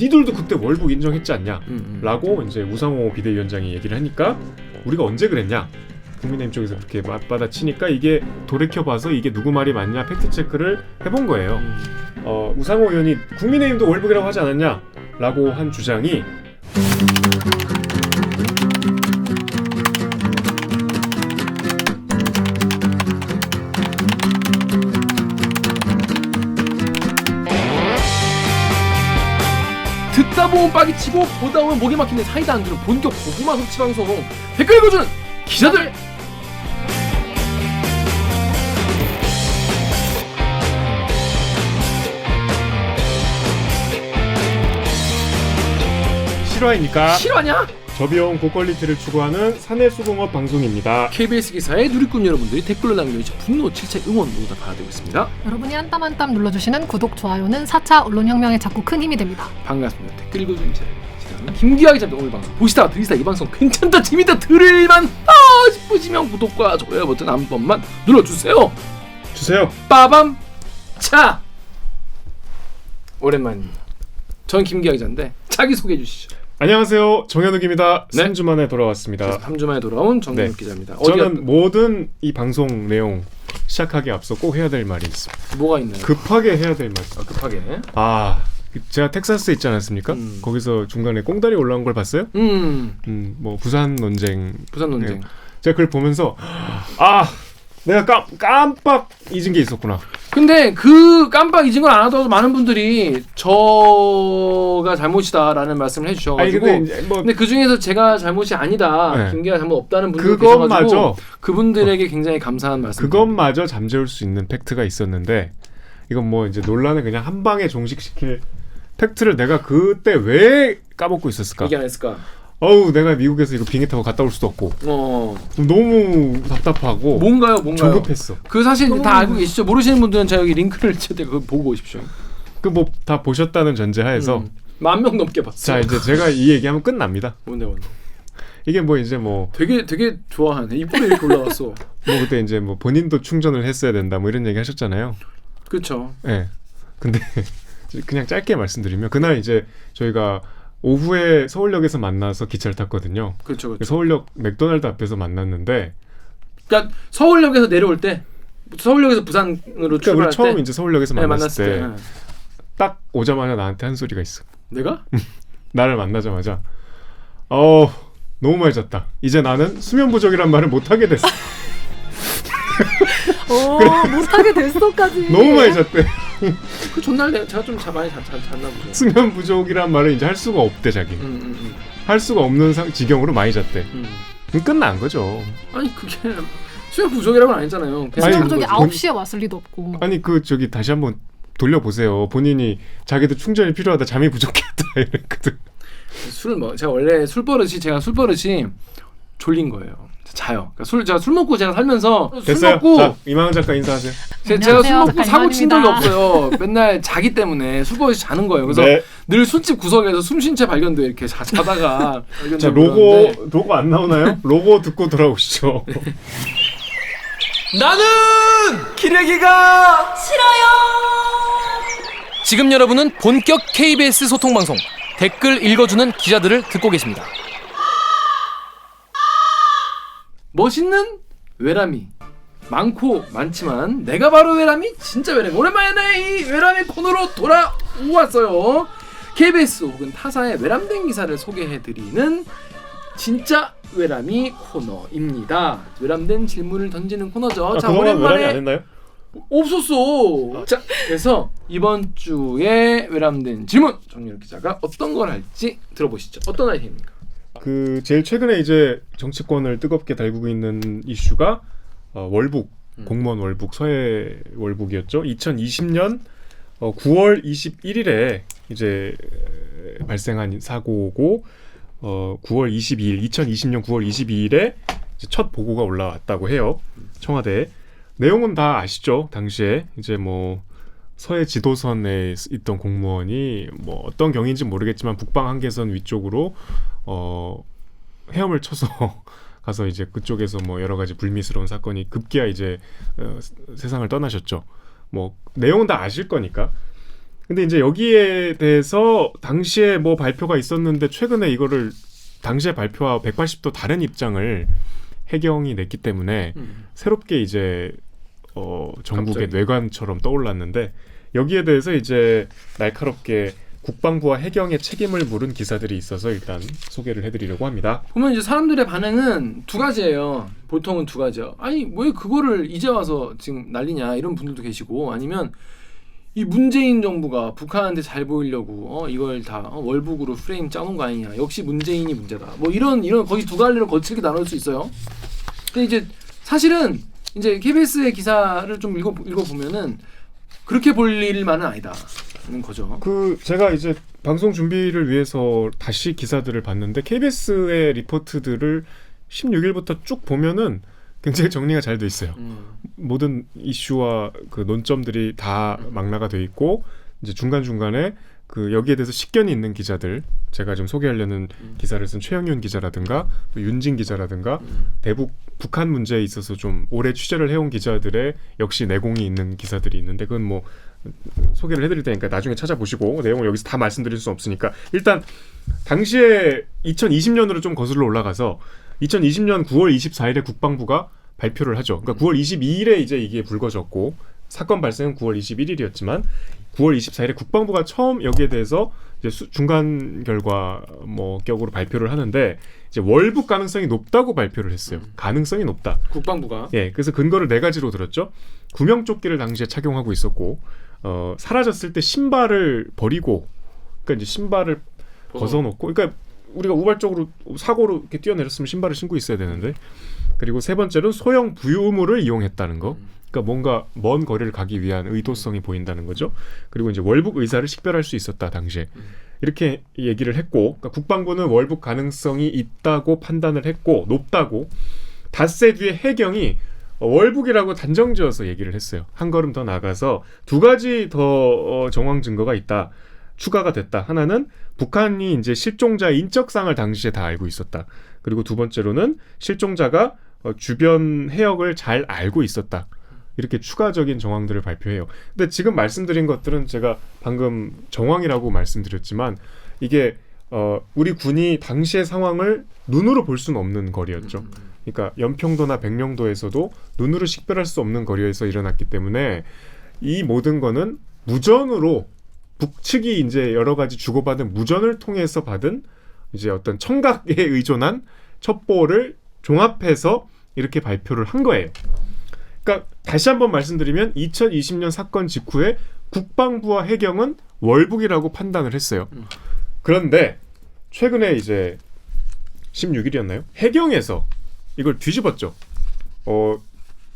니들도 그때 월북 인정했지 않냐? 라고 이제 우상호 비대위원장이 얘기를 하니까 우리가 언제 그랬냐? 국민의힘 쪽에서 그렇게 맞받아치니까 이게 돌이켜봐서 이게 누구 말이 맞냐 팩트체크를 해본 거예요. 우상호 의원이 국민의힘도 월북이라고 하지 않았냐? 라고 한 주장이 듣다 보면 빡이 치고 보다 보면 목이 막히는 사이다 안주로 본격 고구마 섭취 방송 댓글 읽어주는 기자들. 실화입니까? 실화냐? 저비용 고퀄리티를 추구하는 사내수공업 방송입니다. KBS 기사의 누리꾼 여러분들이 댓글로 남겨주신 분노, 질책, 응원 모두 다 받아들고 있습니다. 여러분이 한 땀 한 땀 눌러주시는 구독, 좋아요는 4차 언론혁명에 자꾸 큰 힘이 됩니다. 반갑습니다. 댓글 읽어주는 기자는 김기화 기자입니다. 오늘 방송 보시다가 들으시다 이 방송 괜찮다, 재밌다, 들을만하다 싶으시면 구독과 좋아요 버튼 한 번만 눌러주세요. 주세요. 빠밤. 자, 오랜만입니다. 전 김기화 기자인데 자기 소개해 주시죠. 안녕하세요. 정현욱입니다. 네. 3주 만에 돌아왔습니다. 3주 만에 돌아온 정현욱 네. 기자입니다. 저는 모든 이 방송 내용 시작하기 앞서 꼭 해야 될 말이 있습니다. 뭐가 있나요? 급하게 해야 될 말. 급하게. 제가 텍사스에 있지 않았습니까? 거기서 중간에 꽁다리 올라온 걸 봤어요? 뭐 부산 논쟁. 부산 논쟁. 네. 제가 그걸 보면서 내가 깜빡 잊은 게 있었구나. 근데 그 깜빡 잊은 걸 안 하더라도 많은 분들이 저가 잘못이다라는 말씀을 해주셔가지고 근데 그 중에서 제가 잘못이 아니다, 네. 김기가 잘못 없다는 분들이 계셔가지고 그것마저 그분들에게 굉장히 감사한 말씀. 그것마저 잠재울 수 있는 팩트가 있었는데 이건 뭐 이제 논란을 그냥 한 방에 종식시킬 팩트를 내가 그때 왜 까먹고 있었을까? 얘기 안 했을까? 내가 미국에서 이거 비행기 타고 갔다 올 수도 없고 너무 답답하고 뭔가요? 조급했어. 그 사실 다 알고 계시죠? 모르시는 분들은 제가 여기 링크를 제가 그거 보고 오십시오. 그 뭐 다 보셨다는 전제하에서 10,000명 넘게 봤어요. 자 이제 제가 이 얘기하면 끝납니다. 뭔데? 이게 뭐 이제 뭐 되게 좋아하네. 이쁘게 이렇게 올라왔어. 뭐 그때 이제 뭐 본인도 충전을 했어야 된다 뭐 이런 얘기 하셨잖아요. 그렇죠. 네. 근데 그냥 짧게 말씀드리면 그날 이제 저희가 오후에 서울역에서 만나서 기차를 탔거든요. 그렇죠. 서울역 맥도날드 앞에서 만났는데, 그러니까 서울역에서 내려올 때, 서울역에서 부산으로 출발할 우리 처음 이제 서울역에서 만났을 때, 때 딱 오자마자 나한테 한 소리가 있어. 내가? 나를 만나자마자, 너무 많이 잤다. 이제 나는 수면 부족이란 말을 못 하게 됐어. 못하게 됐어까지. 너무 많이 잤대. 그 전날 제가 좀 많이 잤나 보죠. 수면 부족이란 말을 이제 할 수가 없대 자기. 할 수가 없는 지경으로 많이 잤대. 끝난 거죠. 아니 그게 수면 부족이라고는 아니잖아요. 수면 부족이 9시에 왔을 리도 없고. 아니 저기 다시 한번 돌려보세요. 본인이 자기도 충전이 필요하다, 잠이 부족했다 이랬거든. 제가 원래 제가 술버릇이 졸린 거예요. 자요. 그러니까 제가 술 먹고 제가 살면서 됐어요. 술 먹고 자, 이만원 작가 인사하세요. 제가 술 먹고 사고 친 적이 없어요. 맨날 자기 때문에 술버릇이 자는 거예요. 그래서 늘 술집 구석에서 숨쉰 채 발견돼 이렇게 자다가. 자, 로고 안 나오나요? 로고 듣고 돌아오시죠. 나는 기레기가 싫어요. 지금 여러분은 본격 KBS 소통 방송 댓글 읽어주는 기자들을 듣고 계십니다. 멋있는 외람이 많지만 내가 바로 외람이 진짜 외람이. 오랜만에 이 외람이 코너로 돌아왔어요. KBS 혹은 타사의 외람된 기사를 소개해드리는 진짜 외람이 코너입니다. 외람된 질문을 던지는 코너죠. 자, 그동안 오랜만에 외람이 안 했나요? 없었어. 자, 그래서 이번 주에 외람된 질문 정유럽 기자가 어떤 걸 할지 들어보시죠. 어떤 아이템입니까? 제일 최근에 이제 정치권을 뜨겁게 달구고 있는 이슈가 월북, 공무원 월북, 서해 월북이었죠. 2020년 9월 21일에 이제 발생한 사고고 2020년 9월 22일에 첫 보고가 올라왔다고 해요. 청와대에. 내용은 다 아시죠? 당시에 이제 뭐 서해 지도선에 있던 공무원이 뭐 어떤 경위인지 모르겠지만 북방 한계선 위쪽으로 헤엄을 쳐서 가서 이제 그쪽에서 뭐 여러 가지 불미스러운 사건이 급기야 이제 세상을 떠나셨죠. 뭐 내용은 다 아실 거니까. 근데 이제 여기에 대해서 당시에 뭐 발표가 있었는데 최근에 이거를 당시의 발표와 180도 다른 입장을 해경이 냈기 때문에 새롭게 이제 전국의 갑자기. 뇌관처럼 떠올랐는데 여기에 대해서 이제 날카롭게 국방부와 해경의 책임을 물은 기사들이 있어서 일단 소개를 해드리려고 합니다. 보면 이제 사람들의 반응은 두 가지예요. 보통은 두 가지요. 아니 왜 그거를 이제 와서 지금 난리냐 이런 분들도 계시고 아니면 이 문재인 정부가 북한한테 잘 보이려고 이걸 다 월북으로 프레임 짜놓은 거 아니냐. 역시 문재인이 문제다. 뭐 이런 거의 두 갈래로 거칠게 나눌 수 있어요. 근데 이제 사실은 이제 KBS의 기사를 좀 읽어보면은 그렇게 볼 일만은 아니다는 거죠. 제가 이제 방송 준비를 위해서 다시 기사들을 봤는데 KBS의 리포트들을 16일부터 쭉 보면은 굉장히 정리가 잘 돼 있어요. 모든 이슈와 그 논점들이 다 망라가 돼 있고 이제 중간중간에 그 여기에 대해서 식견이 있는 기자들 제가 좀 소개하려는 기사를 쓴 최영윤 기자라든가 또 윤진 기자라든가 대북 북한 문제에 있어서 좀 오래 취재를 해온 기자들의 역시 내공이 있는 기사들이 있는데 그건 뭐 소개를 해드릴 테니까 나중에 찾아보시고 내용을 여기서 다 말씀드릴 수 없으니까 일단 당시에 2020년으로 좀 거슬러 올라가서 2020년 9월 24일에 국방부가 발표를 하죠. 그러니까 9월 22일에 이제 이게 불거졌고 사건 발생은 9월 21일이었지만 9월 24일에 국방부가 처음 여기에 대해서 이제 중간 결과 뭐 격으로 발표를 하는데 이제 월북 가능성이 높다고 발표를 했어요. 가능성이 높다. 국방부가. 예, 그래서 근거를 4가지로 들었죠. 구명조끼를 당시에 착용하고 있었고 사라졌을 때 신발을 버리고 그러니까 이제 신발을 벗어놓고 그러니까 우리가 우발적으로 사고로 이렇게 뛰어내렸으면 신발을 신고 있어야 되는데 그리고 세 번째로는 소형 부유물을 이용했다는 거. 그러니까 뭔가 먼 거리를 가기 위한 의도성이 보인다는 거죠. 그리고 이제 월북 의사를 식별할 수 있었다 당시에 이렇게 얘기를 했고 그러니까 국방부는 월북 가능성이 있다고 판단을 했고 높다고 닷새 뒤에 해경이 월북이라고 단정지어서 얘기를 했어요. 한 걸음 더 나가서 2가지 더 정황 증거가 있다. 추가가 됐다. 하나는 북한이 이제 실종자의 인적상을 당시에 다 알고 있었다. 그리고 두 번째로는 실종자가 주변 해역을 잘 알고 있었다. 이렇게 추가적인 정황들을 발표해요. 근데 지금 말씀드린 것들은 제가 방금 정황이라고 말씀드렸지만 이게 우리 군이 당시의 상황을 눈으로 볼 수는 없는 거리였죠. 그러니까 연평도나 백령도에서도 눈으로 식별할 수 없는 거리에서 일어났기 때문에 이 모든 거는 무전으로 북측이 이제 여러 가지 주고받은 무전을 통해서 받은 이제 어떤 청각에 의존한 첩보를 종합해서 이렇게 발표를 한 거예요. 그러니까 다시 한번 말씀드리면 2020년 사건 직후에 국방부와 해경은 월북이라고 판단을 했어요. 그런데 최근에 이제 16일이었나요? 해경에서 이걸 뒤집었죠.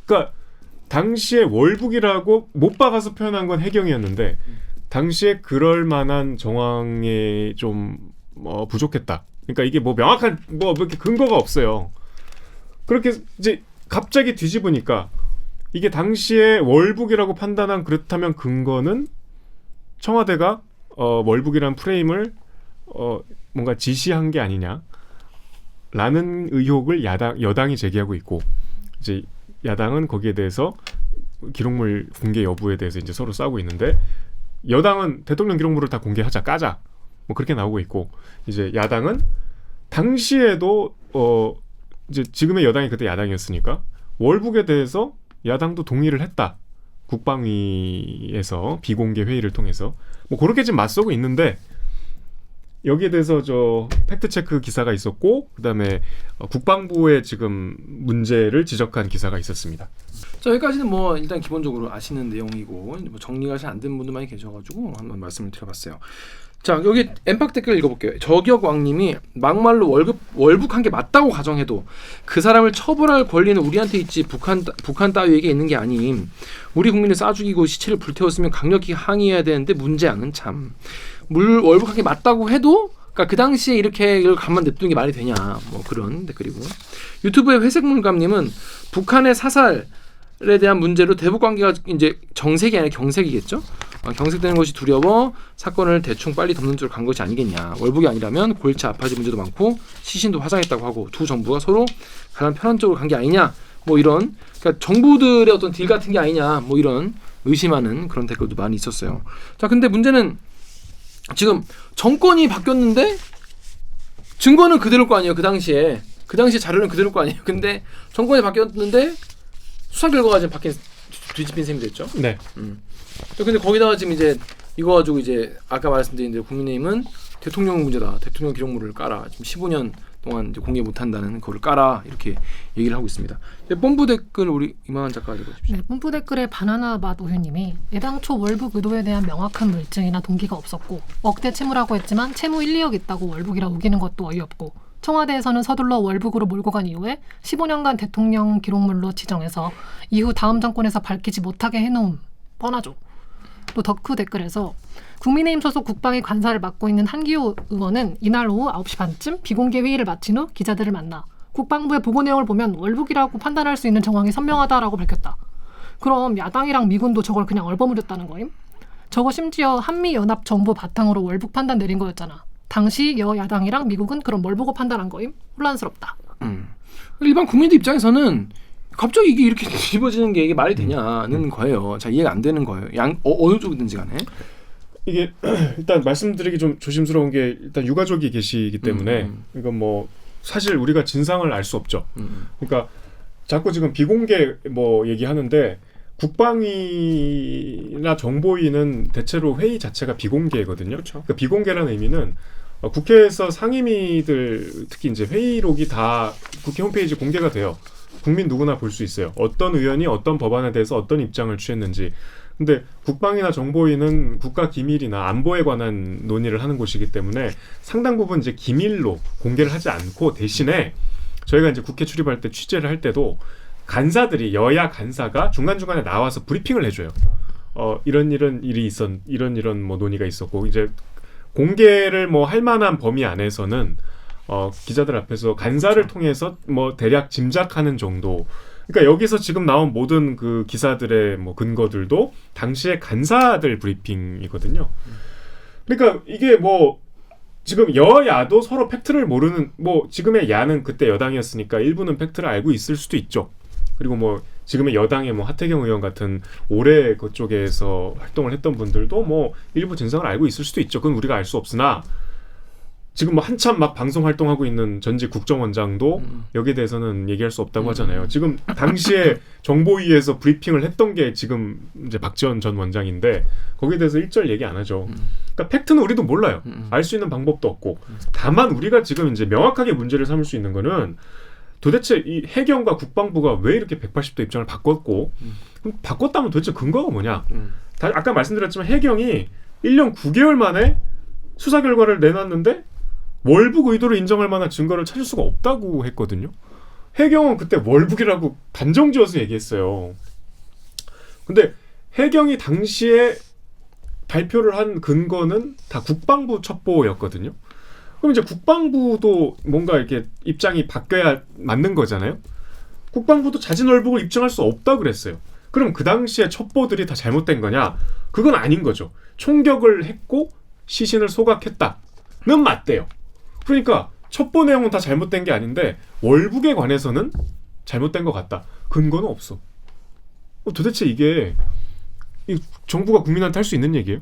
그러니까 당시에 월북이라고 못 박아서 표현한 건 해경이었는데 당시에 그럴 만한 정황이 좀 부족했다. 그러니까 이게 뭐 명확한 뭐 이렇게 근거가 없어요. 그렇게 이제 갑자기 뒤집으니까 이게 당시에 월북이라고 판단한 그렇다면 근거는 청와대가 월북이란 프레임을 뭔가 지시한 게 아니냐라는 의혹을 여당이 제기하고 있고 이제 야당은 거기에 대해서 기록물 공개 여부에 대해서 이제 서로 싸우고 있는데 여당은 대통령 기록물을 다 공개하자 까자 뭐 그렇게 나오고 있고 이제 야당은 당시에도 이제 지금의 여당이 그때 야당이었으니까 월북에 대해서 야당도 동의를 했다. 국방위에서 비공개 회의를 통해서 뭐 그렇게 지금 맞서고 있는데 여기에 대해서 저 팩트체크 기사가 있었고 그다음에 국방부의 지금 문제를 지적한 기사가 있었습니다. 자, 여기까지는 뭐 일단 기본적으로 아시는 내용이고 뭐 정리가 잘 안 된 분들 많이 계셔가지고 한번 말씀을 드려봤어요. 자, 여기 엠팍 댓글 읽어볼게요. 저격왕님이 막말로 월북한 게 맞다고 가정해도 그 사람을 처벌할 권리는 우리한테 있지 북한 따위에게 있는 게 아님. 우리 국민을 쏴 죽이고 시체를 불태웠으면 강력히 항의해야 되는데 문제양은 참. 월북한 게 맞다고 해도 그러니까 그 당시에 이렇게 이걸 가만 냅두는 게 말이 되냐 뭐 그런 댓글이고 유튜브의 회색물감님은 북한의 사살에 대한 문제로 대북 관계가 이제 정색이 아니라 경색이겠죠. 경색되는 것이 두려워 사건을 대충 빨리 덮는 쪽으로 간 것이 아니겠냐. 월북이 아니라면 골치 아파질 문제도 많고 시신도 화장했다고 하고 두 정부가 서로 가장 편한 쪽으로 간 게 아니냐. 뭐 이런 그러니까 정부들의 어떤 딜 같은 게 아니냐. 뭐 이런 의심하는 그런 댓글도 많이 있었어요. 자, 근데 문제는 지금 정권이 바뀌었는데 증거는 그대로일 거 아니에요. 그 당시에 자료는 그대로일 거 아니에요. 근데 정권이 바뀌었는데 수사 결과가 지금 뒤집힌 셈이 됐죠. 네. 근데 거기다가 지금 이제 이거 가지고 이제 아까 말씀드린 대로 국민의힘은 대통령 문제다. 대통령 기록물을 깔아. 지금 15년 동안 이제 공개 못한다는 그걸 깔아 이렇게 얘기를 하고 있습니다. 뽐뿌 댓글 우리 이만한 작가 읽어주십시오. 네, 뽐뿌 댓글에 바나나 맛 우유님이 애당초 월북 의도에 대한 명확한 물증이나 동기가 없었고 억대 채무라고 했지만 채무 1, 2억 있다고 월북이라 우기는 것도 어이없고 청와대에서는 서둘러 월북으로 몰고 간 이후에 15년간 대통령 기록물로 지정해서 이후 다음 정권에서 밝히지 못하게 해놓음 뻔하죠. 또 덕후 댓글에서 국민의힘 소속 국방위 관사를 맡고 있는 한기호 의원은 이날 오후 9시 반쯤 비공개 회의를 마친 후 기자들을 만나 국방부의 보고 내용을 보면 월북이라고 판단할 수 있는 정황이 선명하다라고 밝혔다. 그럼 야당이랑 미군도 저걸 그냥 얼버무렸다는 거임? 저거 심지어 한미연합 정보 바탕으로 월북 판단 내린 거였잖아. 당시 여야당이랑 미국은 그럼 뭘 보고 판단한 거임? 혼란스럽다. 일반 국민들 입장에서는 갑자기 이게 이렇게 뒤집어지는 게 이게 말이 되냐는 거예요. 자, 이해가 안 되는 거예요. 어느 쪽이든지 간에. 이게 일단 말씀드리기 좀 조심스러운 게 일단 유가족이 계시기 때문에 이건 뭐 사실 우리가 진상을 알 수 없죠. 그러니까 자꾸 지금 비공개 뭐 얘기하는데 국방위나 정보위는 대체로 회의 자체가 비공개거든요. 그렇죠. 그러니까 비공개라는 의미는 국회에서 상임위들 특히 이제 회의록이 다 국회 홈페이지 공개가 돼요. 국민 누구나 볼 수 있어요. 어떤 의원이 어떤 법안에 대해서 어떤 입장을 취했는지. 근데 국방이나 정보위는 국가 기밀이나 안보에 관한 논의를 하는 곳이기 때문에 상당 부분 이제 기밀로 공개를 하지 않고 대신에 저희가 이제 국회 출입할 때 취재를 할 때도 간사들이 여야 간사가 중간중간에 나와서 브리핑을 해줘요. 이런 일이 이런 뭐 논의가 있었고 이제 공개를 뭐 할 만한 범위 안에서는 기자들 앞에서 간사를 통해서 뭐 대략 짐작하는 정도. 그러니까 여기서 지금 나온 모든 그 기사들의 뭐 근거들도 당시의 간사들 브리핑이거든요. 그러니까 이게 뭐 지금 여야도 서로 팩트를 모르는 뭐 지금의 야는 그때 여당이었으니까 일부는 팩트를 알고 있을 수도 있죠. 그리고 뭐 지금의 여당의 뭐 하태경 의원 같은 오래 그쪽에서 활동을 했던 분들도 뭐 일부 진상을 알고 있을 수도 있죠. 그건 우리가 알 수 없으나 지금 뭐 한참 막 방송 활동하고 있는 전직 국정원장도 여기에 대해서는 얘기할 수 없다고 하잖아요. 지금 당시에 정보위에서 브리핑을 했던 게 지금 이제 박지원 전 원장인데 거기에 대해서 일절 얘기 안 하죠. 그러니까 팩트는 우리도 몰라요. 알 수 있는 방법도 없고. 다만 우리가 지금 이제 명확하게 문제를 삼을 수 있는 거는 도대체 이 해경과 국방부가 왜 이렇게 180도 입장을 바꿨고 그럼 바꿨다면 도대체 근거가 뭐냐? 아까 말씀드렸지만 해경이 1년 9개월 만에 수사 결과를 내놨는데 월북 의도를 인정할 만한 증거를 찾을 수가 없다고 했거든요. 해경은 그때 월북이라고 단정지어서 얘기했어요. 근데 해경이 당시에 발표를 한 근거는 다 국방부 첩보였거든요. 그럼 이제 국방부도 뭔가 이렇게 입장이 바뀌어야 맞는 거잖아요. 국방부도 자진 월북을 입증할 수 없다 그랬어요. 그럼 그 당시에 첩보들이 다 잘못된 거냐? 그건 아닌 거죠. 총격을 했고 시신을 소각했다는 맞대요. 그러니까 첩보 내용은 다 잘못된 게 아닌데 월북에 관해서는 잘못된 것 같다. 근거는 없어. 도대체 이게 정부가 국민한테 할 수 있는 얘기예요?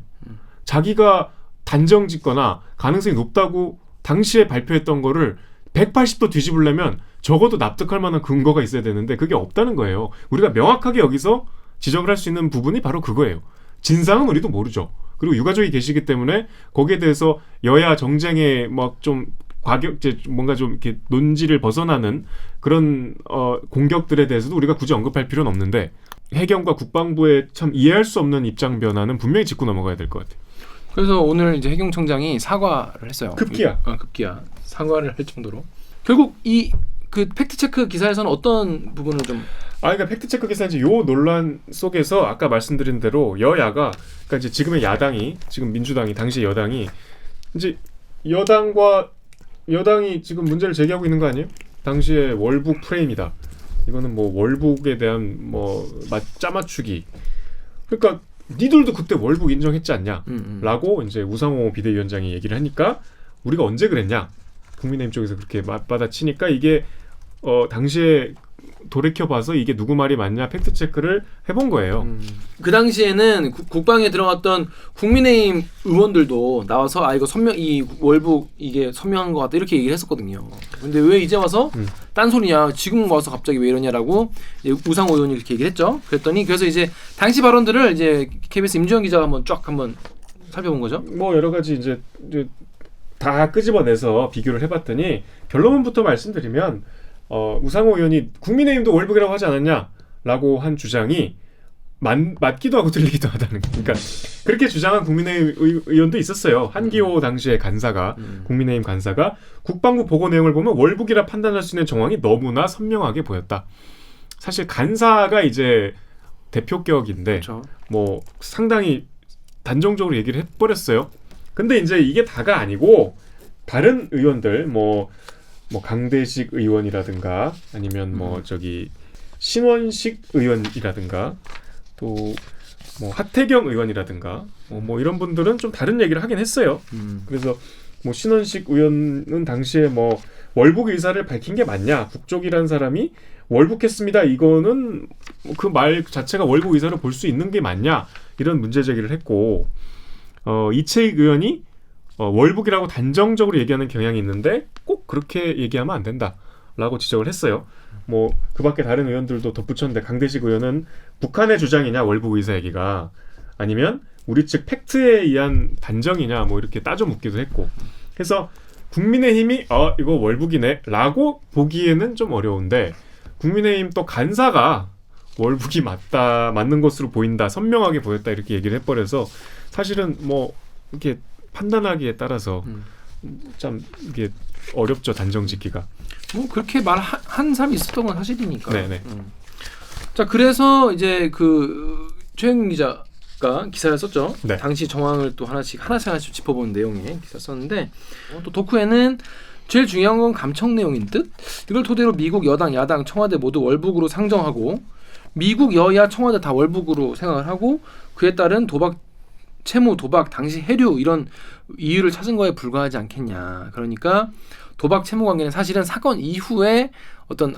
자기가 단정 짓거나 가능성이 높다고 당시에 발표했던 거를 180도 뒤집으려면 적어도 납득할 만한 근거가 있어야 되는데 그게 없다는 거예요. 우리가 명확하게 여기서 지적을 할 수 있는 부분이 바로 그거예요. 진상은 우리도 모르죠. 그리고 유가족이 계시기 때문에 거기에 대해서 여야 정쟁에 막 좀 뭔가 좀 이렇게 논지를 벗어나는 그런 공격들에 대해서도 우리가 굳이 언급할 필요는 없는데 해경과 국방부의 참 이해할 수 없는 입장 변화는 분명히 짚고 넘어가야 될 것 같아요. 그래서 오늘 이제 해경청장이 사과를 했어요. 급기야 사과를 할 정도로 결국 이 그 팩트 체크 기사에서는 어떤 부분을 좀 그러니까 팩트 체크 기사 이제 요 논란 속에서 아까 말씀드린 대로 여야가 그러니까 이제 지금의 야당이 지금 민주당이 당시 여당이 이제 여당이 지금 문제를 제기하고 있는 거 아니에요? 당시에 월북 프레임이다. 이거는 뭐 월북에 대한 뭐 짜맞추기. 그러니까 니들도 그때 월북 인정했지 않냐? 라고 이제 우상호 비대위원장이 얘기를 하니까 우리가 언제 그랬냐? 국민의힘 쪽에서 그렇게 맞받아치니까 이게 당시에 돌이켜봐서 이게 누구 말이 맞냐 팩트 체크를 해본 거예요. 그 당시에는 국방에 들어갔던 국민의힘 의원들도 나와서 이거 이 월북 이게 선명한 것 같다 이렇게 얘기를 했었거든요. 근데 왜 이제 와서 딴소리냐 지금 와서 갑자기 왜 이러냐라고 이제 우상호 의원이 이렇게 얘기를 했죠. 그래서 이제 당시 발언들을 이제 KBS 임주영 기자가 한번 살펴본 거죠. 뭐 여러 가지 이제 다 끄집어내서 비교를 해봤더니 결론부터 말씀드리면 우상호 의원이 국민의힘도 월북이라고 하지 않았냐라고 한 주장이 맞기도 하고 틀리기도 하다는 거예요. 그러니까 그렇게 주장한 국민의힘 의원도 있었어요. 한기호 당시의 간사가 국민의힘 간사가 국방부 보고 내용을 보면 월북이라 판단할 수 있는 정황이 너무나 선명하게 보였다. 사실 간사가 이제 대표격인데 그렇죠. 뭐 상당히 단정적으로 얘기를 해버렸어요. 근데 이제 이게 다가 아니고 다른 의원들 뭐 강대식 의원이라든가 아니면 신원식 의원이라든가 또 뭐 하태경 의원이라든가 뭐 이런 분들은 좀 다른 얘기를 하긴 했어요. 그래서 뭐 신원식 의원은 당시에 뭐 월북 의사를 밝힌 게 맞냐? 북쪽이라는 사람이 월북했습니다. 이거는 그 말 자체가 월북 의사로 볼 수 있는 게 맞냐? 이런 문제 제기를 했고 이채익 의원이 월북이라고 단정적으로 얘기하는 경향이 있는데 꼭 그렇게 얘기하면 안 된다라고 지적을 했어요. 뭐 그밖에 다른 의원들도 덧붙였는데 강대식 의원은 북한의 주장이냐 월북 의사 얘기가 아니면 우리 측 팩트에 의한 단정이냐 뭐 이렇게 따져 묻기도 했고 그래서 국민의힘이 이거 월북이네라고 보기에는 좀 어려운데 국민의힘 또 간사가 월북이 맞는 것으로 보인다 선명하게 보였다 이렇게 얘기를 해버려서 사실은 뭐 이렇게 판단하기에 따라서 참 이게 어렵죠 단정 짓기가. 뭐 그렇게 말한 사람이 있었던 건 사실이니까. 네네. 자 그래서 이제 그 최영민 기자가 기사를 썼죠. 네. 당시 정황을 또 하나씩 짚어본 내용의 기사 썼는데 또 덕후에는 제일 중요한 건 감청 내용인 듯. 이걸 토대로 미국 여당, 야당, 청와대 모두 월북으로 상정하고 미국 여야 청와대 다 월북으로 생각을 하고 그에 따른 채무, 도박, 당시 해류 이런 이유를 찾은 거에 불과하지 않겠냐. 그러니까 도박 채무 관계는 사실은 사건 이후에 어떤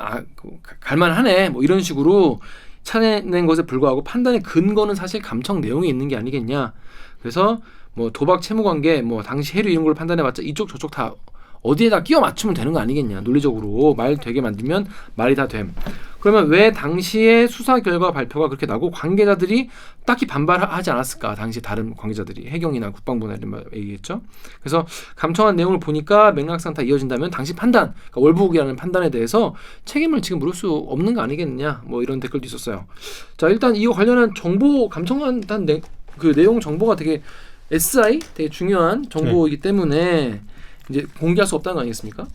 갈만하네 뭐 이런 식으로 찾아낸 것에 불과하고 판단의 근거는 사실 감청 내용이 있는 게 아니겠냐. 그래서 뭐 도박 채무 관계 뭐 당시 해류 이런 걸 판단해봤자 이쪽 저쪽 다 어디에다 끼워 맞추면 되는 거 아니겠냐. 논리적으로 말 되게 만들면 말이 다 됨. 그러면 왜 당시에 수사 결과 발표가 그렇게 나고 관계자들이 딱히 반발하지 않았을까? 당시 다른 관계자들이 해경이나 국방부나 이런 말 얘기했죠. 그래서 감청한 내용을 보니까 맥락상 다 이어진다면 당시 판단, 그러니까 월북이라는 판단에 대해서 책임을 지금 물을 수 없는 거 아니겠느냐? 뭐 이런 댓글도 있었어요. 자 일단 이거 관련한 정보 감청한 그 내용 정보가 되게 되게 중요한 정보이기 때문에 이제 공개할 수 없다는 거 아니겠습니까?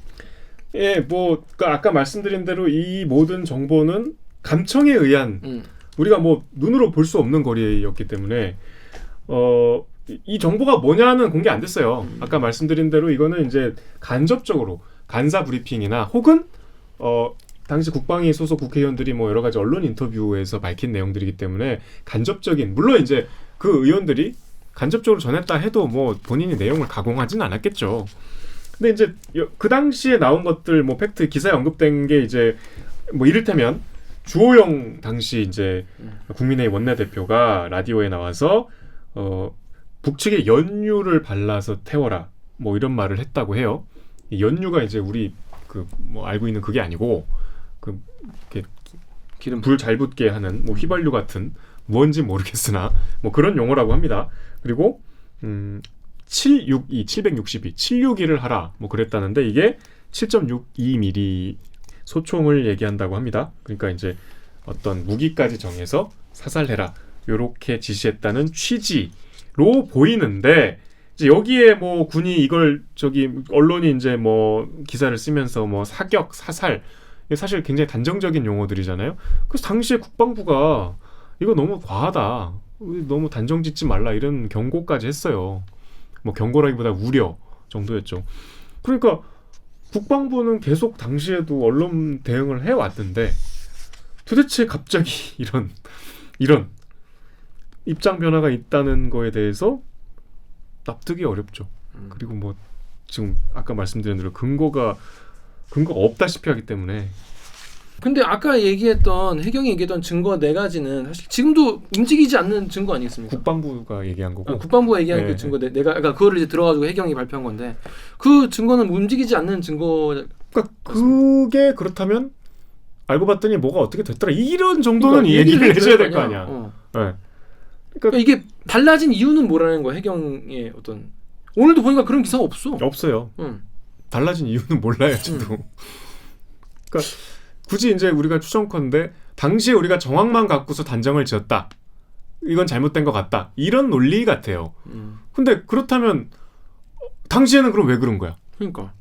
예, 뭐 아까 말씀드린 대로 이 모든 정보는 감청에 의한 우리가 뭐 눈으로 볼 수 없는 거리였기 때문에 이 정보가 뭐냐는 공개 안 됐어요. 아까 말씀드린 대로 이거는 이제 간접적으로 간사 브리핑이나 혹은 당시 국방위 소속 국회의원들이 뭐 여러 가지 언론 인터뷰에서 밝힌 내용들이기 때문에 간접적인 물론 이제 그 의원들이 간접적으로 전했다 해도 뭐 본인이 내용을 가공하지는 않았겠죠. 근데 이제 그 당시에 나온 것들 뭐 팩트 기사에 언급된 게 이제 뭐 이를테면 주호영 당시 이제 국민의힘 원내대표가 라디오에 나와서 북측에 연유를 발라서 태워라 뭐 이런 말을 했다고 해요. 이 연유가 이제 우리 그 뭐 알고 있는 그게 아니고 그 기름 불 잘 붙게 하는 뭐 휘발유 같은 뭔지 모르겠으나 뭐 그런 용어라고 합니다. 그리고 762를 하라 뭐 그랬다는데 이게 7.62mm 소총을 얘기한다고 합니다. 그러니까 이제 어떤 무기까지 정해서 사살해라 요렇게 지시했다는 취지로 보이는데 이제 여기에 뭐 군이 이걸 언론이 이제 뭐 기사를 쓰면서 뭐 사격, 사살 사실 굉장히 단정적인 용어들이잖아요. 그래서 당시에 국방부가 이거 너무 과하다. 너무 단정 짓지 말라 이런 경고까지 했어요. 뭐 경고라기보다 우려 정도였죠. 그러니까 국방부는 계속 당시에도 언론 대응을 해왔는데 도대체 갑자기 이런 입장 변화가 있다는 거에 대해서 납득이 어렵죠. 그리고 뭐 지금 아까 말씀드린 대로 근거가 없다시피 하기 때문에 근데 아까 얘기했던 해경이 얘기했던 증거 4가지는 사실 지금도 움직이지 않는 증거 아니겠습니까? 국방부가 얘기한 거고. 국방부가 얘기한 네. 그 증거 그러니까 그거를 이제 들어가지고 해경이 발표한 건데 그 증거는 움직이지 않는 증거. 그러니까 그게 그렇다면 알고 봤더니 뭐가 어떻게 됐더라 이런 정도는 그러니까 얘기를 해줘야 될 거 아니야. 아니야. 네. 그러니까 이게 달라진 이유는 뭐라는 거야? 해경의 어떤 오늘도 보니까 그런 기사가 없어. 없어요. 응. 달라진 이유는 몰라요, 저도. 그러니까 굳이 이제 우리가 추정컨대 당시에 우리가 정황만 갖고서 단정을 지었다. 이건 잘못된 것 같다. 이런 논리 같아요. 근데 그렇다면 당시에는 그럼 왜 그런 거야? 그러니까.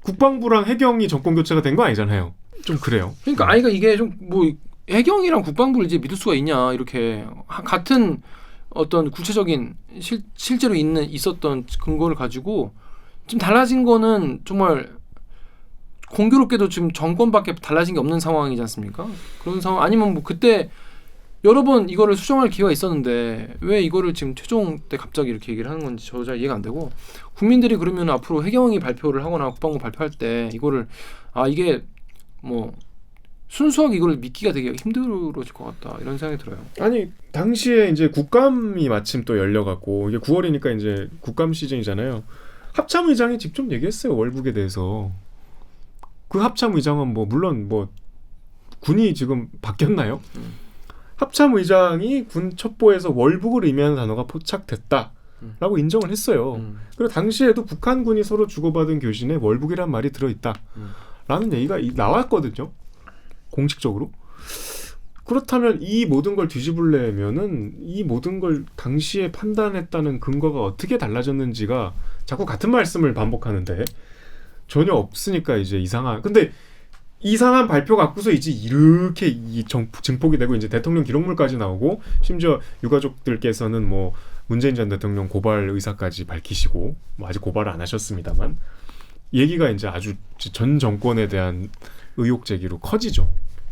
국방부랑 해경이 정권 교체가 된 거 아니잖아요. 좀 그래요. 그러니까 아이가 이게 좀 뭐 해경이랑 국방부를 이제 믿을 수가 있냐 이렇게 같은 어떤 구체적인 실제로 있었던 근거를 가지고 지금 달라진 거는 정말 공교롭게도 지금 정권밖에 달라진 게 없는 상황이지 않습니까? 그런 상황 아니면 뭐 그때 여러 번 이거를 수정할 기회가 있었는데 왜 이거를 지금 최종 때 갑자기 이렇게 얘기를 하는 건지 저 잘 이해가 안 되고 국민들이 그러면 앞으로 해경이 발표를 하거나 국방부 발표할 때 이거를 이게 뭐 순수하게 이걸 믿기가 되게 힘들어질 것 같다 이런 생각이 들어요. 아니 당시에 이제 국감이 마침 또 열려갖고 이게 9월이니까 이제 국감 시즌이잖아요. 합참의장이 직접 얘기했어요 월북에 대해서. 그 합참의장은 뭐 물론 뭐 군이 지금 바뀌었나요? 합참의장이 군 첩보에서 월북을 의미하는 단어가 포착됐다라고 인정을 했어요. 그리고 당시에도 북한군이 서로 주고받은 교신에 월북이란 말이 들어있다라는 얘기가 나왔거든요. 공식적으로. 그렇다면 이 모든 걸 뒤집으려면은 이 모든 걸 당시에 판단했다는 근거가 어떻게 달라졌는지가 자꾸 같은 말씀을 반복하는데 전혀 없으니까 이제 근데 이상한 발표 갖고서 이제 이렇게 증폭이 되고 이제 대통령 기록물까지 나오고 심지어 유가족들께서는 뭐 문재인 전 대통령 고발 의사까지 밝히시고 뭐 아직 고발을 안 하셨습니다만 얘기가 이제 아주 전 정권에 대한 의혹 제기로 커지죠.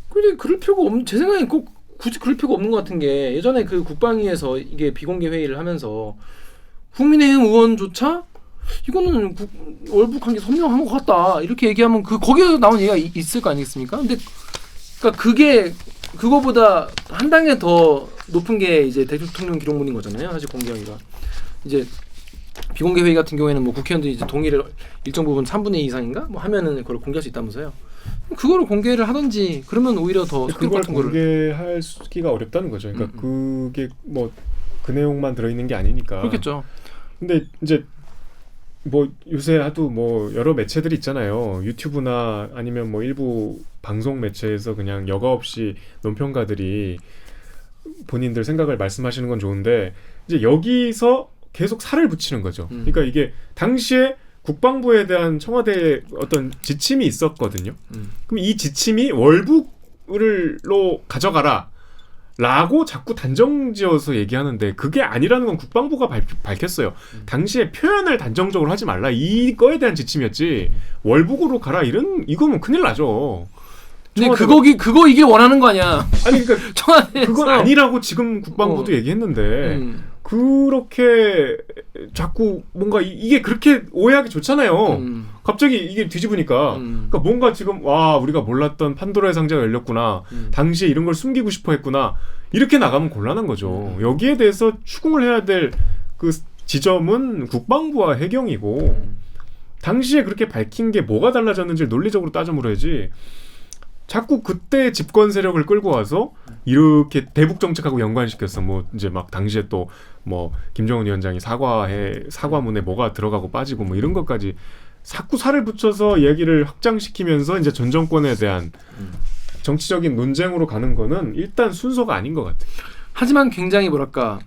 근데 그럴 필요가 제 생각엔 꼭 굳이 그럴 필요가 없는 것 같은 게 예전에 그 국방위에서 이게 비공개 회의를 하면서 국민의힘 의원조차 이거는 월북한 게 선명한 것 같다 이렇게 얘기하면 거기에서 나온 얘기가 있을 거 아니겠습니까? 근데 그러니까 그거보다 한 단계 더 높은 게 이제 대통령 기록물인 거잖아요. 사실 공개하기가 이제 비공개 회의 같은 경우에는 뭐 국회의원들이 이제 동의를 일정 부분 3분의 2 이상인가 뭐 하면은 그걸 공개할 수 있다면서요. 그거를 공개를 하든지 그러면 오히려 더 그걸 공개하기가 어렵다는 거죠. 그러니까 그게 뭐 그 내용만 들어있는 게 아니니까. 그렇겠죠. 근데 이제 뭐 요새 하도 뭐 여러 매체들이 있잖아요. 유튜브나 아니면 뭐 일부 방송 매체에서 그냥 여과 없이 논평가들이 본인들 생각을 말씀하시는 건 좋은데 이제 여기서 계속 살을 붙이는 거죠. 그러니까 이게 당시에 국방부에 대한 청와대의 어떤 지침이 있었거든요. 그럼 이 지침이 월북으로 가져가라 라고 자꾸 단정지어서 얘기하는데 그게 아니라는 건 국방부가 밝혔어요. 당시에 표현을 단정적으로 하지 말라 이거에 대한 지침이었지 월북으로 가라 이거면 큰일 나죠. 근데 그거 이게 원하는 거 아니야. 아니 그러니까 청와대에서 그건 아니라고 지금 국방부도 얘기했는데 그렇게 자꾸 뭔가 이게 그렇게 오해하기 좋잖아요. 갑자기 이게 뒤집으니까 그러니까 뭔가 지금 우리가 몰랐던 판도라의 상자가 열렸구나. 당시에 이런 걸 숨기고 싶어 했구나. 이렇게 나가면 곤란한 거죠. 여기에 대해서 추궁을 해야 될 그 지점은 국방부와 해경이고 당시에 그렇게 밝힌 게 뭐가 달라졌는지를 논리적으로 따져 물어야지. 자꾸 그때 집권 세력을 끌고 와서 이렇게 대북 정책하고 연관시켰어. 뭐 이제 막 당시에 또 뭐 김정은 위원장이 사과문에 뭐가 들어가고 빠지고 뭐 이런 것까지 자꾸 살을 붙여서 얘기를 확장시키면서 이제 전 정권에 대한 정치적인 논쟁으로 가는 거는 일단 순서가 아닌 것 같아요. 하지만 굉장히 뭐랄까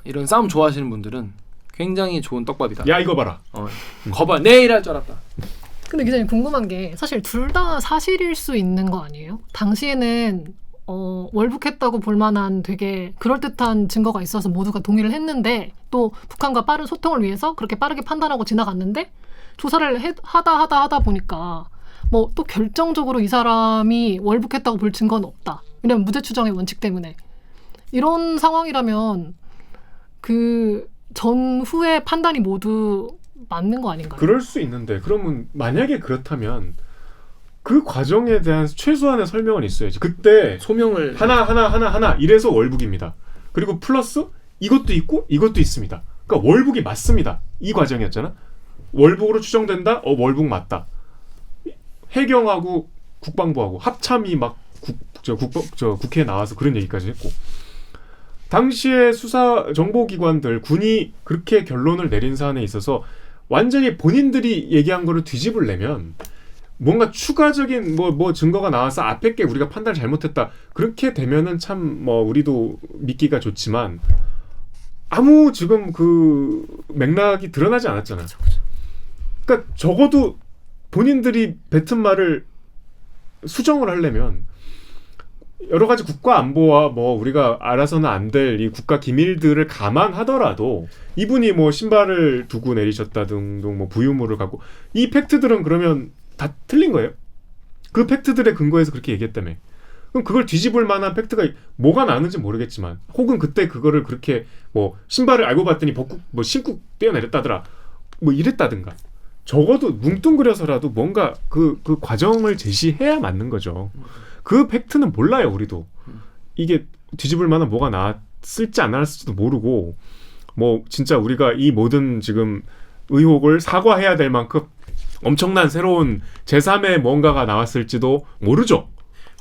이런 싸움 좋아하시는 분들은 굉장히 좋은 떡밥이다. 야 이거 봐라. 거봐 내일 할 줄 알았다. 근데 기자님 궁금한 게 사실 둘 다 사실일 수 있는 거 아니에요? 당시에는 월북했다고 볼 만한 되게 그럴듯한 증거가 있어서 모두가 동의를 했는데 또 북한과 빠른 소통을 위해서 그렇게 빠르게 판단하고 지나갔는데 조사를 하다 보니까 뭐 또 결정적으로 이 사람이 월북했다고 볼 증거는 없다. 왜냐면 무죄 추정의 원칙 때문에. 이런 상황이라면 그 전후의 판단이 모두 맞는 거 아닌가요? 그럴 수 있는데 그러면 만약에 그렇다면 그 과정에 대한 최소한의 설명은 있어야지. 그때 소명을 하나 이래서 월북입니다. 그리고 플러스 이것도 있고 이것도 있습니다. 그러니까 월북이 맞습니다. 이 과정이었잖아. 월북으로 추정된다. 월북 맞다. 해경하고 국방부하고 합참이 막 국회에 나와서 그런 얘기까지 했고, 당시에 수사 정보기관들 군이 그렇게 결론을 내린 사안에 있어서 완전히 본인들이 얘기한 거를 뒤집으려면 뭔가 추가적인 뭐 증거가 나와서 앞에 게 우리가 판단을 잘못했다 그렇게 되면은 참 뭐 우리도 믿기가 좋지만 아무 지금 그 맥락이 드러나지 않았잖아. 그러니까 적어도 본인들이 뱉은 말을 수정을 하려면 여러 가지 국가 안보와 뭐 우리가 알아서는 안 될 이 국가 기밀들을 감안하더라도 이분이 뭐 신발을 두고 내리셨다 등등 뭐 부유물을 갖고 이 팩트들은 그러면 다 틀린 거예요? 그 팩트들의 근거에서 그렇게 얘기했다며. 그럼 그걸 뒤집을 만한 팩트가 뭐가 나는지 모르겠지만, 혹은 그때 그거를 그렇게 뭐 신발을 알고 봤더니 뭐 신고 뛰어내렸다더라 뭐 이랬다든가, 적어도 뭉뚱그려서라도 뭔가 그 과정을 제시해야 맞는 거죠. 그 팩트는 몰라요. 우리도 이게 뒤집을 만한 뭐가 나왔을지 안 나왔을지도 모르고, 뭐 진짜 우리가 이 모든 지금 의혹을 사과해야 될 만큼 엄청난 새로운 제3의 뭔가가 나왔을지도 모르죠.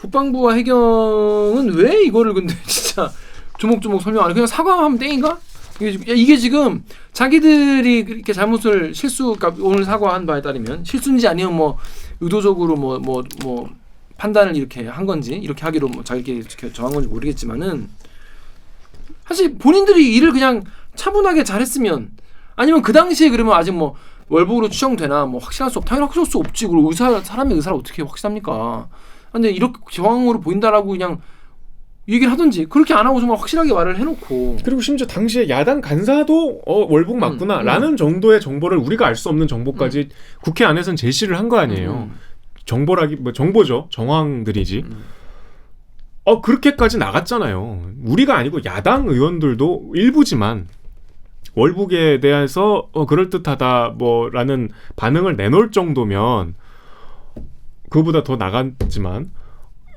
국방부와 해경은 왜 이거를 근데 진짜 조목조목 설명 안 해? 그냥 사과하면 땡인가? 이게 지금 자기들이 이렇게 잘못을 그러니까 오늘 사과한 바에 따르면 실수인지 아니면 뭐 의도적으로 뭐 판단을 이렇게 한 건지, 이렇게 하기로 뭐 자기들이 정한 건지 모르겠지만은, 사실 본인들이 일을 그냥 차분하게 잘했으면, 아니면 그 당시에 그러면 아직 뭐 월북으로 추정되나 뭐 확신할 수 당연히 확신할 수 없지. 그리고 사람의 의사를 어떻게 확신합니까? 근데 이렇게 정황으로 보인다라고 그냥 얘기를 하든지, 그렇게 안 하고 정말 확실하게 말을 해놓고, 그리고 심지어 당시에 야당 간사도 월북 맞구나 라는 정도의 정보를 우리가 알 수 없는 정보까지 국회 안에서는 제시를 한 거 아니에요. 정보라기 뭐 정보죠. 정황들이지. 그렇게까지 나갔잖아요. 우리가 아니고 야당 의원들도 일부지만 월북에 대해서 그럴듯하다 뭐라는 반응을 내놓을 정도면 그거보다 더 나갔지만,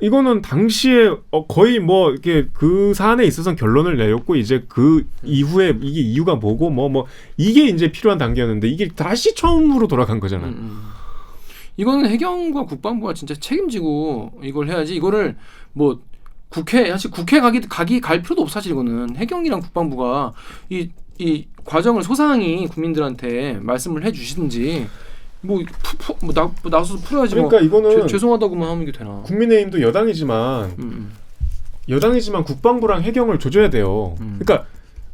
이거는 당시에 거의 뭐 이렇게 그 사안에 있어서 결론을 내렸고, 이제 그 이후에 이게 이유가 뭐고 뭐 이게 이제 필요한 단계였는데 이게 다시 처음으로 돌아간 거잖아. 이거는 해경과 국방부가 진짜 책임지고 이걸 해야지. 이거를 뭐 사실 국회 갈 필요도 없어. 사실 이거는 해경이랑 국방부가 이 과정을 소상히 국민들한테 말씀을 해주시든지 나서서 풀어야지. 그러니까 뭐 이거는 죄송하다고만 하면 이게 되나? 국민의힘도 여당이지만 국방부랑 해경을 조져야 돼요. 그러니까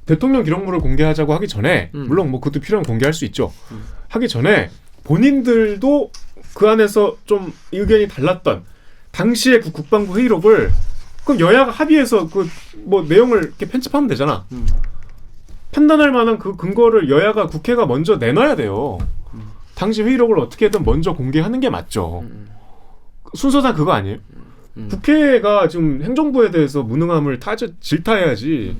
대통령 기록물을 공개하자고 하기 전에 물론 뭐 그것도 필요하면 공개할 수 있죠. 하기 전에 본인들도 그 안에서 좀 의견이 달랐던 당시의 그 국방부 회의록을 그럼 여야가 합의해서 그 뭐 내용을 이렇게 편집하면 되잖아. 판단할 만한 그 근거를 여야가 국회가 먼저 내놔야 돼요. 당시 회의록을 어떻게든 먼저 공개하는 게 맞죠. 순서상 그거 아니에요? 국회가 지금 행정부에 대해서 무능함을 질타해야지.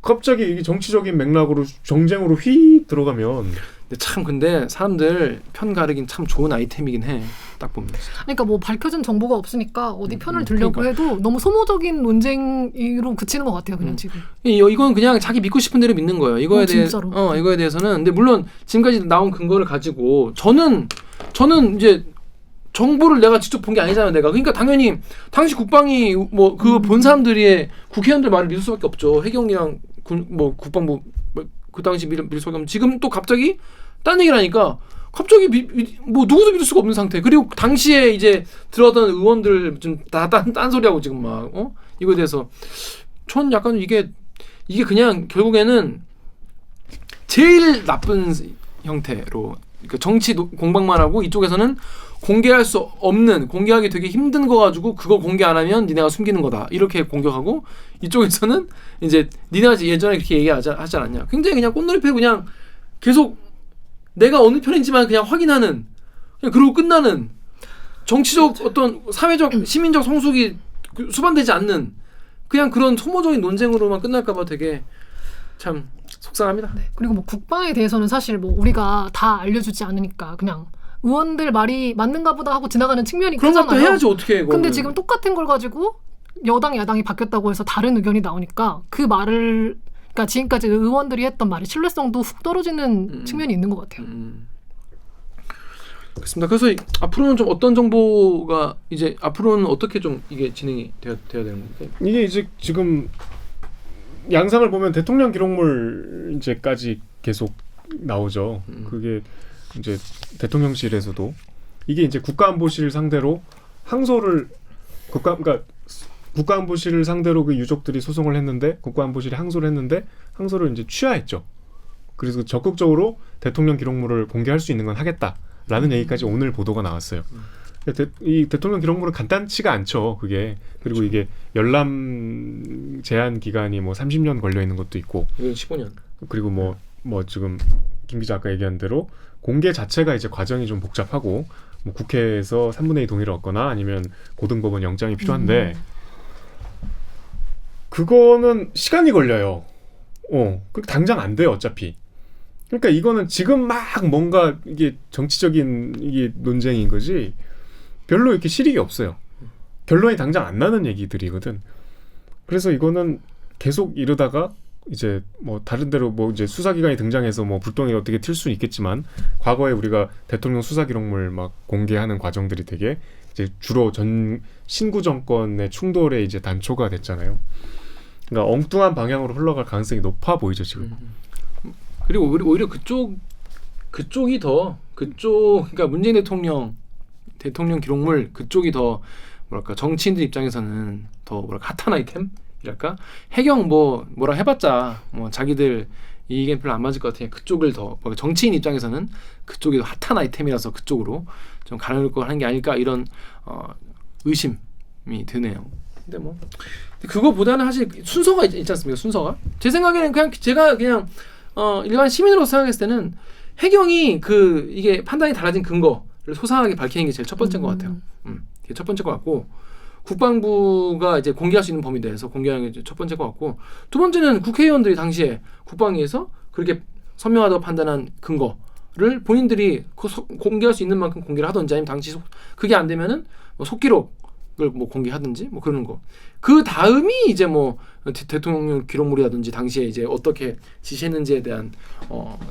갑자기 이게 정치적인 맥락으로 정쟁으로 휙 들어가면. 근데 사람들 편 가르긴 참 좋은 아이템이긴 해. 딱 보면. 그러니까 뭐 밝혀진 정보가 없으니까 어디 편을 들려고 해도 너무 소모적인 논쟁으로 그치는 것 같아요. 그냥 지금. 이건 그냥 자기 믿고 싶은 대로 믿는 거예요. 이거에 대해서는. 근데 물론 지금까지 나온 근거를 가지고 저는 이제 정보를 내가 직접 본 게 아니잖아요. 그러니까 당연히 당시 국방이 뭐 그 본 사람들이 국회의원들 말을 믿을 수밖에 없죠. 해경이랑 국방부 그 당시 믿을 수밖에 없는. 지금 또 갑자기 딴 얘기를 하니까 갑자기 뭐 누구도 믿을 수가 없는 상태. 그리고 당시에 이제 들어왔던 의원들 좀 다 딴 소리하고 지금 막 이거에 대해서 전 약간 이게 그냥 결국에는 제일 나쁜 형태로, 그러니까 정치 공방만 하고 이쪽에서는 공개할 수 없는, 공개하기 되게 힘든 거 가지고 그거 공개 안 하면 니네가 숨기는 거다 이렇게 공격하고, 이쪽에서는 이제 니네가 예전에 그렇게 얘기하지 않았냐, 굉장히 그냥 꽃놀이패로 그냥 계속 내가 어느 편인지만 그냥 확인하는, 그냥 그러고 끝나는, 정치적 어떤 사회적 시민적 성숙이 수반되지 않는 그냥 그런 소모적인 논쟁으로만 끝날까봐 되게 참 속상합니다. 네. 그리고 뭐 국방에 대해서는 사실 뭐 우리가 다 알려주지 않으니까 그냥 의원들 말이 맞는가 보다 하고 지나가는 측면이 그런 크잖아요. 것도 해야지 어떻게 해. 근데 지금 똑같은 걸 가지고 여당 야당이 바뀌었다고 해서 다른 의견이 나오니까 그 말을 그러니까 지금까지 의원들이 했던 말이 신뢰성도 훅 떨어지는 측면이 있는 것 같아요. 그렇습니다. 그래서 앞으로는 좀 어떤 정보가 이제 앞으로는 어떻게 좀 이게 진행이 돼야 되는 건가요? 이게 이제 지금 양상을 보면 대통령 기록물 이제까지 계속 나오죠. 그게 이제 대통령실에서도 이게 이제 국가안보실 상대로 항소를 그러니까 국가안보실을 상대로 그 유족들이 소송을 했는데 국가안보실이 항소를 했는데 항소를 이제 취하했죠. 그래서 적극적으로 대통령 기록물을 공개할 수 있는 건 하겠다라는 얘기까지 오늘 보도가 나왔어요. 이 대통령 기록물은 간단치가 않죠. 그게 그리고 이게 열람 제한 기간이 뭐 30년 걸려 있는 것도 있고, 이건 15년. 그리고 뭐 지금 김 기자 아까 얘기한 대로 공개 자체가 이제 과정이 좀 복잡하고 뭐 국회에서 3분의 2 동의를 얻거나 아니면 고등법원 영장이 필요한데 그거는 시간이 걸려요. 그 당장 안 돼요, 어차피. 그러니까 이거는 지금 막 뭔가 이게 정치적인 이게 논쟁인 거지 별로 이렇게 실익이 없어요. 결론이 당장 안 나는 얘기들이거든. 그래서 이거는 계속 이러다가 이제 뭐 다른 데로 뭐 이제 수사기관이 등장해서 뭐 불똥이 어떻게 튈 수는 있겠지만 과거에 우리가 대통령 수사 기록물 막 공개하는 과정들이 되게 이제 주로 신구 정권의 충돌에 이제 단초가 됐잖아요. 그러니까 엉뚱한 방향으로 흘러갈 가능성이 높아 보이죠 지금. 그리고 오히려 그쪽이 더 그러니까 문재인 대통령 기록물 그쪽이 더 뭐랄까 정치인들 입장에서는 더 뭐랄까 핫한 아이템이랄까 해경 뭐라 해봤자 뭐 자기들 이익엔 별로 안 맞을 것 같으니 그쪽을 더 정치인 입장에서는 그쪽이 더 핫한 아이템이라서 그쪽으로 좀 가려는 걸 하는 게 아닐까 이런 의심이 드네요. 근데 뭐 그거보다는 사실 순서가 있지 않습니까? 순서가 제 생각에는 그냥 제가 그냥 일반 시민으로 생각했을 때는 해경이 이게 판단이 달라진 근거를 소상하게 밝히는 게 제일 첫 번째인 것 같아요. 이게 첫 번째 것 같고 국방부가 이제 공개할 수 있는 범위 내에서 공개하는 게 첫 번째 것 같고 두 번째는 국회의원들이 당시에 국방위에서 그렇게 선명하다고 판단한 근거를 본인들이 공개할 수 있는 만큼 공개를 하든지 아니면 당시 그게 안 되면은 뭐 속기록을 뭐 공개하든지 뭐 그러는 거. 그 다음이 이제 뭐 대통령 기록물이라든지 당시에 이제 어떻게 지시했는지에 대한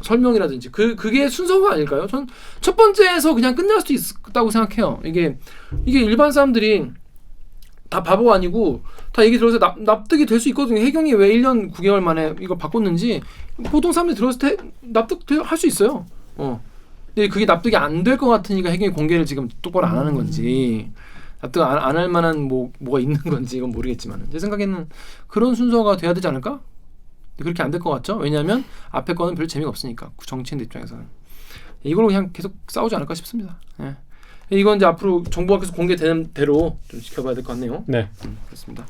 설명이라든지 그게 순서가 아닐까요? 전 첫 번째에서 그냥 끝날 수도 있다고 생각해요. 이게 일반 사람들이 다 바보가 아니고 다 얘기 들어서 납득이 될 수 있거든요. 해경이 왜 1년 9개월 만에 이거 바꿨는지 보통 사람들이 들었을 때 납득할 수 있어요. 근데 그게 납득이 안 될 것 같으니까 해경이 공개를 지금 똑바로 안 하는 건지 납득 안 할 만한 뭐가 있는 건지 이건 모르겠지만 제 생각에는 그런 순서가 돼야 되지 않을까? 그렇게 안 될 것 같죠? 왜냐하면 앞에 거는 별 재미가 없으니까 정치인들 입장에서는 이걸로 그냥 계속 싸우지 않을까 싶습니다. 예. 이건 이제 앞으로 정보가 계속 공개되는 대로 좀 지켜봐야 될 것 같네요. 네, 그렇습니다.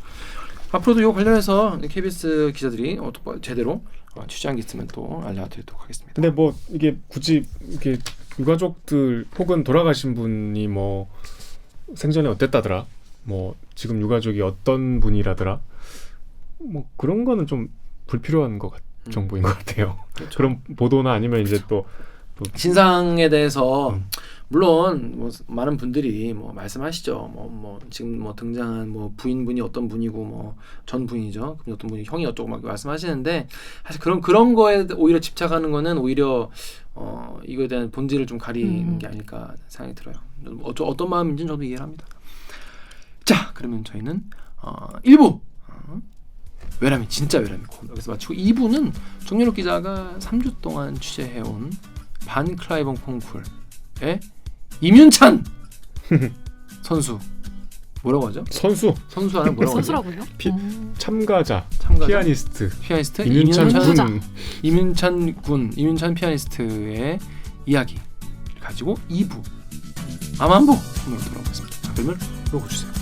앞으로도 이거 관련해서 KBS 기자들이 제대로 취재한 게 있으면 또 알려드리도록 하겠습니다. 근데 뭐 이게 굳이 이렇게 유가족들 혹은 돌아가신 분이 뭐 생전에 어땠다더라, 뭐 지금 유가족이 어떤 분이라더라, 뭐 그런 거는 좀 불필요한 정보인 것 같아요. 그렇죠. 그런 보도나 아니면 이제 또 신상에 대해서 물론 뭐 많은 분들이 뭐 말씀하시죠. 뭐 지금 뭐 등장한 뭐 부인분이 어떤 분이고 뭐 전 부인이죠. 그럼 어떤 분이 형이 어쩌고 막 말씀하시는데 사실 그런 거에 오히려 집착하는 거는 오히려 이거에 대한 본질을 좀 가리는 게 아닐까 생각이 들어요. 어떤 마음인지는 저도 이해를 합니다. 자, 그러면 저희는 1부 외람이 진짜 외람이 여기서 마치고 2부는 정연욱 기자가 3주 동안 취재해온 반 클라이번 콩쿨의 임윤찬 선수 뭐라고 하죠? 선수 하나 뭐라고 하죠? 선수라고요? 참가자, 피아니스트 임윤찬 피아니스트의 이야기 가지고 2부 아만보 오늘 돌아오겠습니다. 자, 그러면 로고 주세요.